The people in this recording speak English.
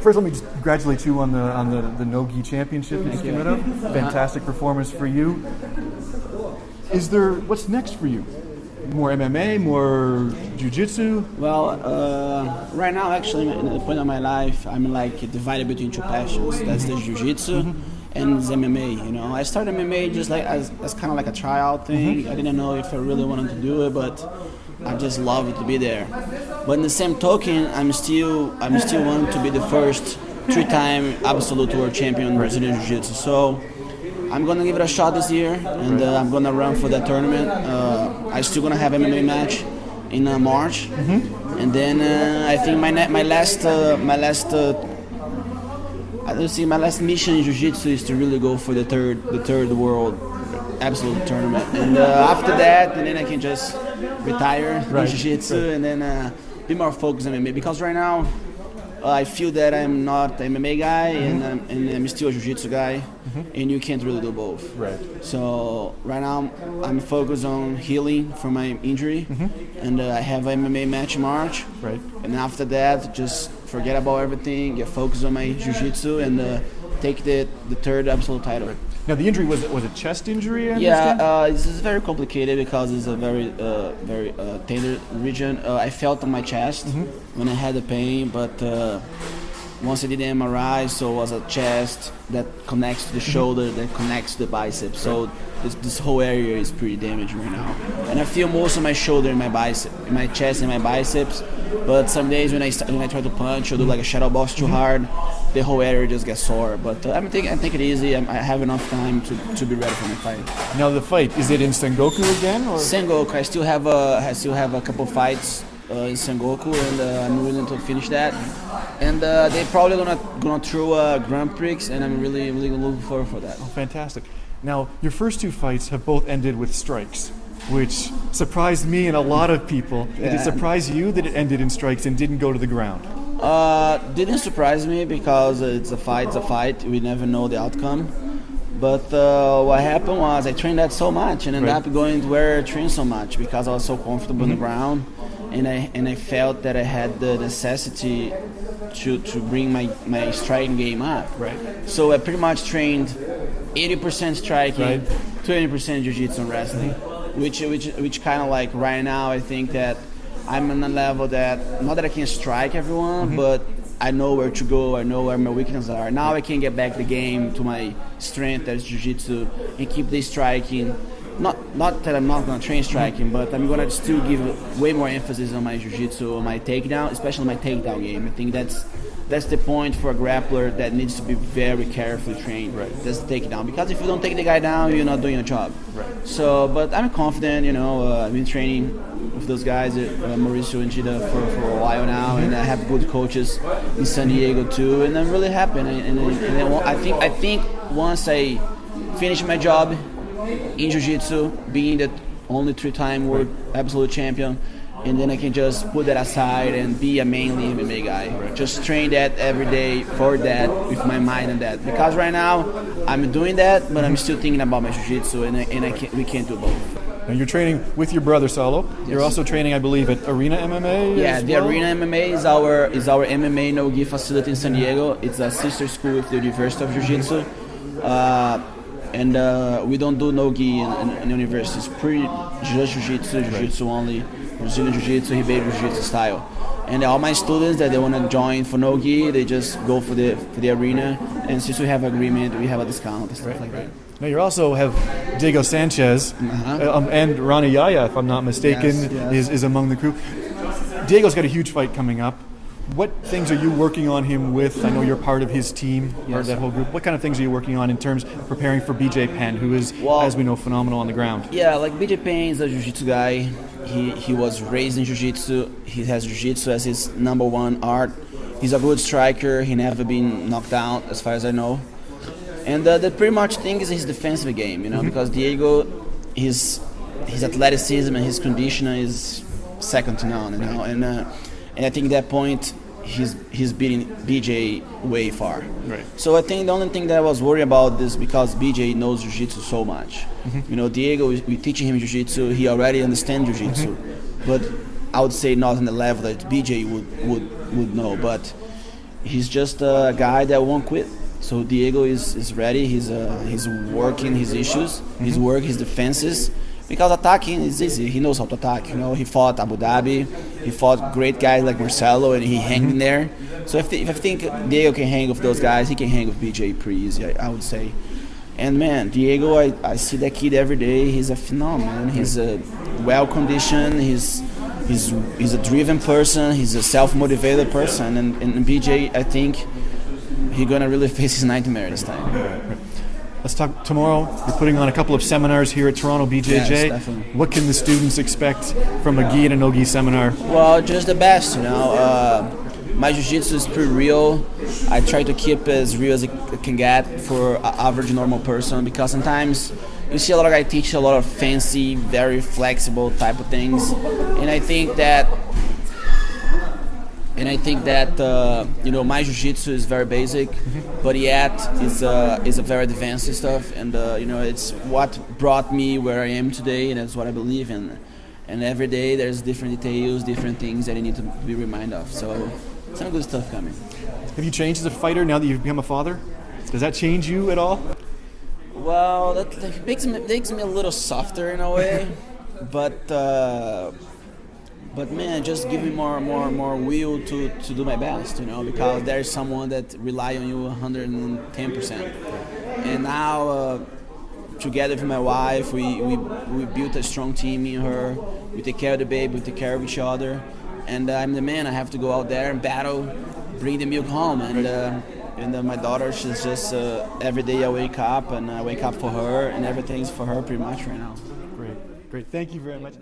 First, let me just congratulate you on the No-Gi Championship you just came out of. Fantastic performance for you. What's next for you? More MMA, more jiu-jitsu? Well, right now, actually, at the point of my life, I'm like divided between two passions. That's the jiu-jitsu and the MMA. You know, I started MMA just like as kind of like a tryout thing. I didn't know if I really wanted to do it, but I just love it to be there. But in the same token, I'm still wanting to be the first 3-time absolute world champion in Brazilian Jiu-Jitsu. So I'm gonna give it a shot this year, and I'm gonna run for that tournament. I'm still gonna have MMA match in March, and then I think my last mission in Jiu-Jitsu is to really go for the third world absolute tournament, and after that, and then I can just retire in Jiu-Jitsu and then be more focused on MMA, because right now I feel that I'm not an MMA guy and I'm still a Jiu-Jitsu guy, and you can't really do both. Right. So right now I'm focused on healing from my injury, and I have an MMA match in March. Right. And after that, just forget about everything, get focused on my Jiu-Jitsu, and take the third absolute title. Right. Now the injury was a chest injury? This is very complicated because it's a very tender region. I felt on my chest when I had the pain, but once I did the MRI, so it was a chest that connects to the shoulder, that connects to the biceps. So this whole area is pretty damaged right now, and I feel most of my shoulder in my bicep, in my chest and my biceps. But some days when I try to punch or do like a shadow box too hard, the whole area just gets sore. But I take it easy. I have enough time to be ready for my fight. Now the fight, is it in Sengoku again? Or? Sengoku. I still have a couple fights in Sengoku, and I'm willing to finish that. And they're probably gonna throw a Grand Prix, and I'm really looking forward for that. Oh, fantastic! Now your first two fights have both ended with strikes, which surprised me and a lot of people. Did it surprise you that it ended in strikes and didn't go to the ground? Didn't surprise me because it's a fight. We never know the outcome. But what happened was I trained that so much and ended up going to where I trained so much because I was so comfortable on the ground, and I felt that I had the necessity to bring my striking game up. Right. So I pretty much trained 80% striking, 20% jiu-jitsu and wrestling, which kind of like right now I think that I'm on a level that, not that I can strike everyone, but I know where to go, I know where my weaknesses are. Now I can get back the game to my strength as jiu-jitsu and keep the striking. Not that I'm not going to train striking, but I'm going to still give way more emphasis on my jiu-jitsu, on my takedown, especially my takedown game. I think that's the point for a grappler that needs to be very carefully trained. Right. That's the takedown. Because if you don't take the guy down, you're not doing your job. Right. So, but I'm confident, I've been training with those guys, Mauricio and Gita, for a while now, and I have good coaches in San Diego too, and I'm really happy. And I think once I finish my job in Jiu-Jitsu, being the only 3-time world absolute champion, and then I can just put that aside and be a mainly MMA guy. Right. Just train that every day for that, with my mind on that. Because right now, I'm doing that, but I'm still thinking about my Jiu-Jitsu, and we can't do both. Now you're training with your brother Saulo. Yes. You're also training, I believe, at Arena MMA. Yeah, the Arena MMA is our MMA no-gi facility in San Diego. It's a sister school with the University of Jiu-Jitsu. And we don't do no-gi in university. It's pretty just jiu-jitsu only, Brazilian jiu-jitsu, Ribeiro jiu-jitsu style. And all my students that they want to join for no-gi, they just go for the arena. And since we have agreement, we have a discount and stuff like that. Now you also have Diego Sanchez and Ronnie Yaya, if I'm not mistaken, is among the crew. Diego's got a huge fight coming up. What things are you working on him with? I know you're part of his team, part of that whole group. What kind of things are you working on in terms of preparing for BJ Penn, who is, as we know, phenomenal on the ground? Yeah, like BJ Penn is a jiu-jitsu guy. He was raised in jiu-jitsu. He has jiu-jitsu as his number one art. He's a good striker. He never been knocked out, as far as I know. And the pretty much thing is his defensive game, because Diego, his athleticism and his conditioning is second to none, and I think at that point he's beating BJ way far. Right. So I think the only thing that I was worried about is because BJ knows jiu-jitsu so much. Diego, we teaching him jiu-jitsu, he already understands jiu-jitsu, but I would say not on the level that BJ would know. But he's just a guy that won't quit. So Diego is ready. He's working his issues, his work, his defenses. Because attacking is easy. He knows how to attack. You know, he fought Abu Dhabi. He fought great guys like Marcelo, and he hanged in there. So if I think Diego can hang with those guys, he can hang with BJ pretty easy, I would say. And man, Diego, I see that kid every day. He's a phenomenon. He's a well-conditioned. He's a driven person. He's a self-motivated person. And BJ, I think he's gonna really face his nightmare this time. Let's talk tomorrow. You're putting on a couple of seminars here at Toronto BJJ. Yes, definitely. What can the students expect from a gi and a no-gi seminar? Well, just the best, you know. My jiu-jitsu is pretty real. I try to keep as real as it can get for an average normal person, because sometimes you see a lot of guys teach a lot of fancy, very flexible type of things, and I think that you know, my jiu-jitsu is very basic, but yet is a very advanced stuff, and you know, it's what brought me where I am today, and that's what I believe in. And every day there's different details, different things that I need to be reminded of. So some good stuff coming. Have you changed as a fighter now that you've become a father? Does that change you at all? Well, that makes me a little softer in a way, but man, just give me more will to do my best, you know, because there's someone that rely on you 110%. And now, together with my wife, we built a strong team in her. We take care of the baby, we take care of each other. And I'm the man. I have to go out there and battle, bring the milk home. And my daughter, she's just every day I wake up and I wake up for her, and everything's for her pretty much right now. Great. Thank you very much.